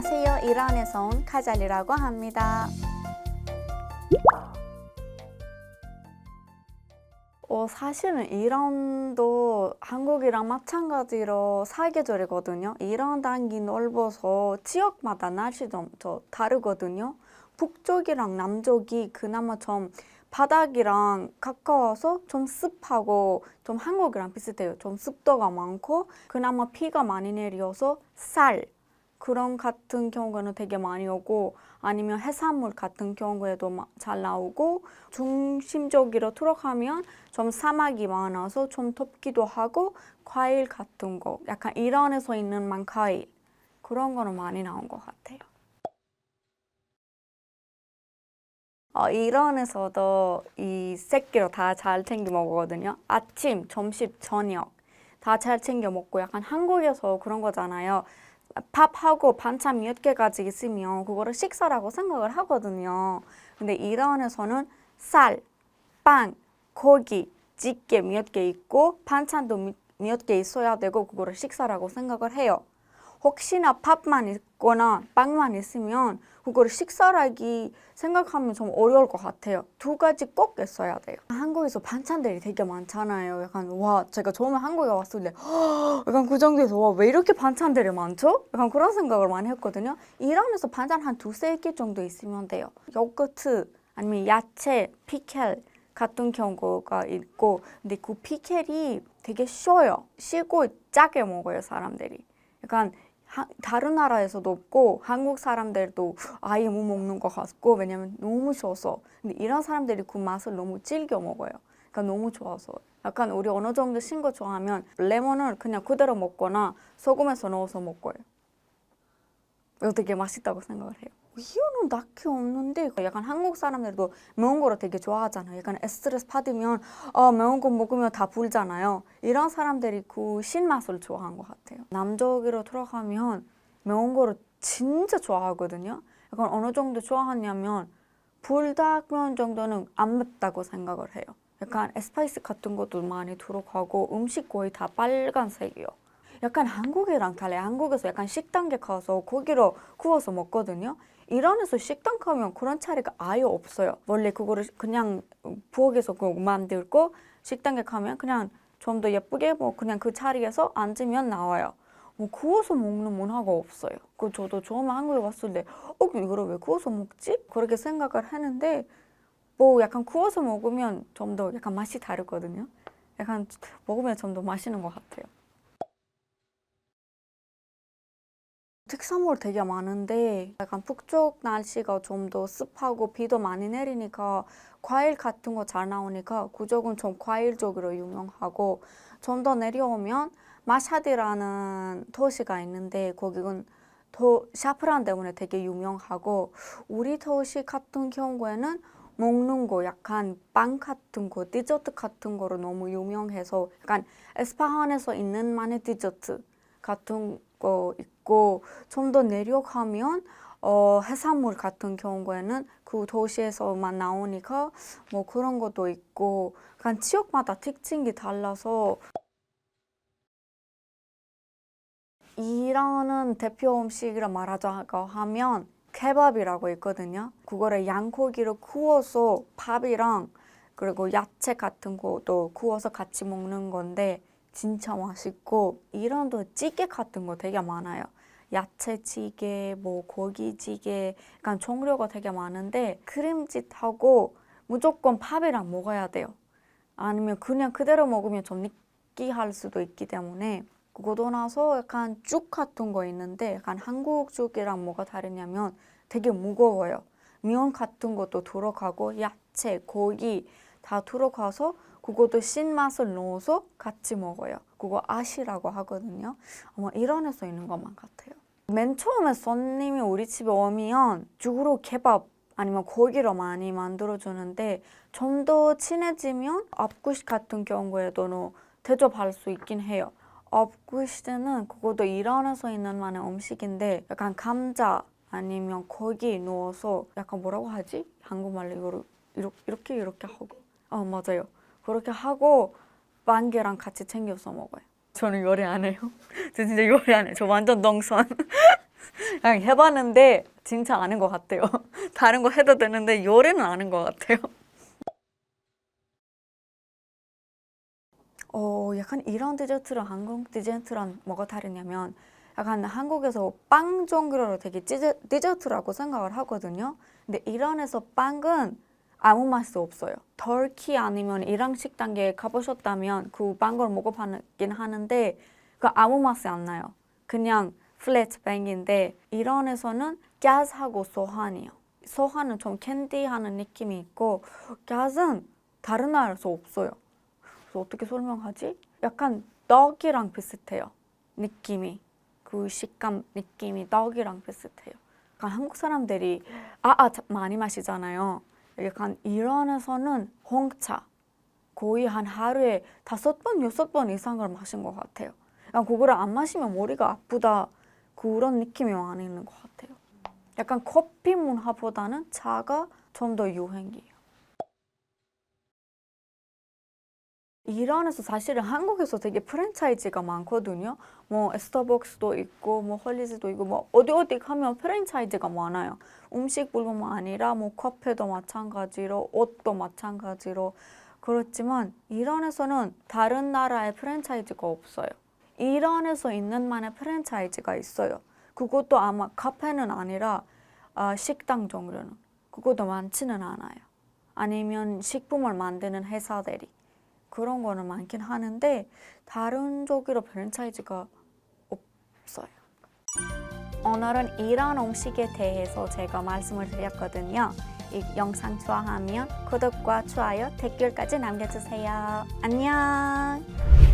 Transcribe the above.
안녕하세요. 이란에서 온 카잘이라고 합니다. 사실은 이란도 한국이랑 마찬가지로 사계절이거든요. 이란 땅이 넓어서 지역마다 날씨도 좀 다르거든요. 북쪽이랑 남쪽이 그나마 좀 바닥이랑 가까워서 좀 습하고 좀 한국이랑 비슷해요. 좀 습도가 많고 그나마 비가 많이 내려서 쌀 그런 같은 경우는 되게 많이 오고 아니면 해산물 같은 경우에도 잘 나오고 중심적으로 들어가면 좀 사막이 많아서 좀 덥기도 하고 과일 같은 거 약간 이란에서 있는 과일 그런 거는 많이 나온 것 같아요. 이란에서도 이 새끼로 다 잘 챙겨 먹거든요. 아침, 점심, 저녁 다 잘 챙겨 먹고 약간 한국에서 그런 거잖아요. 밥하고 반찬 몇 개까지 있으면 그거를 식사라고 생각을 하거든요. 근데 이란에서는 쌀, 빵, 고기, 찌개 몇 개 있고 반찬도 몇 개 있어야 되고 그거를 식사라고 생각을 해요. 혹시나 밥만 있거나 빵만 있으면 그거를 식사라기 생각하면 좀 어려울 것 같아요. 두 가지 꼭 있어야 돼요. 한국에서 반찬들이 되게 많잖아요. 약간 와 제가 처음에 한국에 왔을 때 약간 그 정도에서 와 왜 이렇게 반찬들이 많죠? 약간 그런 생각을 많이 했거든요. 이란에서 반찬 한 두세 개 정도 있으면 돼요. 요거트 아니면 야채, 피켈 같은 경우가 있고 근데 그 피켈이 되게 쉬워요. 쉬고 짜게 먹어요 사람들이. 약간 다른 나라에서도 없고 한국 사람들도 아예 못 먹는 것 같고 왜냐면 너무 쉬워서 근데 이런 사람들이 그 맛을 너무 즐겨 먹어요. 그러니까 너무 좋아서 약간 우리 어느 정도 신 거 좋아하면 레몬을 그냥 그대로 먹거나 소금에서 넣어서 먹고요. 이거 되게 맛있다고 생각을 해요. 이유는 딱히 없는데 약간 한국 사람들도 매운 거를 되게 좋아하잖아요. 약간 스트레스 받으면 매운 거 먹으면 다 불잖아요. 이런 사람들이 그 신맛을 좋아한 것 같아요. 남쪽으로 들어가면 매운 거를 진짜 좋아하거든요. 약간 어느 정도 좋아하냐면 불닭면 정도는 안 맵다고 생각을 해요. 약간 스파이스 같은 것도 많이 들어가고 음식 거의 다 빨간색이요. 약간 한국이랑 달라요. 한국에서 약간 식당에 가서 고기로 구워서 먹거든요. 이란에서 식당 가면 그런 차리가 아예 없어요. 원래 그거를 그냥 부엌에서 만들고 식당에 가면 그냥 좀 더 예쁘게 뭐 그냥 그 자리에서 앉으면 나와요. 뭐 구워서 먹는 문화가 없어요. 그 저도 처음에 한국에 왔을 때 이거를 왜 구워서 먹지? 그렇게 생각을 했는데 뭐 약간 구워서 먹으면 좀 더 약간 맛이 다르거든요. 약간 먹으면 좀 더 맛있는 것 같아요. 특산물 되게 많은데 약간 북쪽 날씨가 좀 더 습하고 비도 많이 내리니까 과일 같은 거 잘 나오니까 그쪽은 좀 과일 쪽으로 유명하고 좀 더 내려오면 마샤드라는 도시가 있는데 거기는 샤프란 때문에 되게 유명하고 우리 도시 같은 경우에는 먹는 거 약간 빵 같은 거 디저트 같은 거로 너무 유명해서 약간 에스파한에서 있는 만의 디저트 같은 거 있고 좀 더 내려가면 해산물 같은 경우에는 그 도시에서만 나오니까 뭐 그런 것도 있고 약간 지역마다 특징이 달라서 이란은 대표 음식이라 말하자고 하면 케밥이라고 있거든요. 그거를 양고기를 구워서 밥이랑 그리고 야채 같은 것도 구워서 같이 먹는 건데 진짜 맛있고 이란도 찌개 같은 거 되게 많아요. 야채찌개, 뭐 고기찌개, 약간 종류가 되게 많은데 크림짓하고 무조건 밥이랑 먹어야 돼요. 아니면 그냥 그대로 먹으면 좀 느끼할 수도 있기 때문에 그거도 나서 약간 죽 같은 거 있는데 약간 한국 죽이랑 뭐가 다르냐면 되게 무거워요. 면 같은 것도 들어가고 야채, 고기 다 들어가서 그것도 신맛을 넣어서 같이 먹어요. 그거 아시라고 하거든요. 아마 이란에서 있는 것만 같아요. 맨 처음에 손님이 우리 집에 오면 죽으로 케밥 아니면 고기로 많이 만들어주는데 좀 더 친해지면 앞구시 같은 경우에도 대접할 수 있긴 해요. 앞구시는 그것도 이란에서 있는 만의 음식인데 약간 감자 아니면 고기 넣어서 약간 뭐라고 하지? 한국말로 이거를 이렇게 하고 맞아요. 그렇게 하고 빵개랑 같이 챙겨서 먹어요. 저는 요리 안 해요. 저 진짜 요리 안 해요. 저 완전 농선. 그냥 해봤는데 진짜 아는 것 같아요. 다른 거 해도 되는데 요리는 아는 것 같아요. 약간 이런 디저트랑 한국 디저트랑 뭐가 다르냐면 약간 한국에서 빵 종류로 되게 디저트라고 생각을 하거든요. 근데 이란에서 빵은 아무 맛이 없어요. 터키 아니면 이란 식당에 가보셨다면 그 빵을 먹어봤긴 하는데 그 아무 맛이 안 나요. 그냥 플랫 빵인데 이란에서는 갓하고 소한이요. 소한은 좀 캔디하는 느낌이 있고 갓은 다른 나라에서 없어요. 그래서 어떻게 설명하지? 약간 떡이랑 비슷해요. 느낌이. 그 식감 느낌이 떡이랑 비슷해요. 약간 한국 사람들이 많이 마시잖아요. 약간 이란에서는 홍차 거의 한 하루에 5번, 6번 이상을 마신 것 같아요. 약간 그거를 안 마시면 머리가 아프다 그런 느낌이 많이 있는 것 같아요. 약간 커피 문화보다는 차가 좀 더 유행이에요. 이란에서 사실은 한국에서 되게 프랜차이즈가 많거든요. 뭐 스타벅스도 있고 뭐 헐리즈도 있고 뭐 어디 가면 프랜차이즈가 많아요. 음식뿐만 아니라 뭐 커피도 마찬가지로 옷도 마찬가지로 그렇지만 이란에서는 다른 나라의 프랜차이즈가 없어요. 이란에서 있는 만의 프랜차이즈가 있어요. 그것도 아마 카페는 아니라 식당 종류는 그것도 많지는 않아요. 아니면 식품을 만드는 회사들이 그런 거는 많긴 하는데 다른 쪽으로 프랜차이즈가 없어요. 오늘은 이란 음식에 대해서 제가 말씀을 드렸거든요. 이 영상 좋아하면 구독과 좋아요, 댓글까지 남겨주세요. 안녕!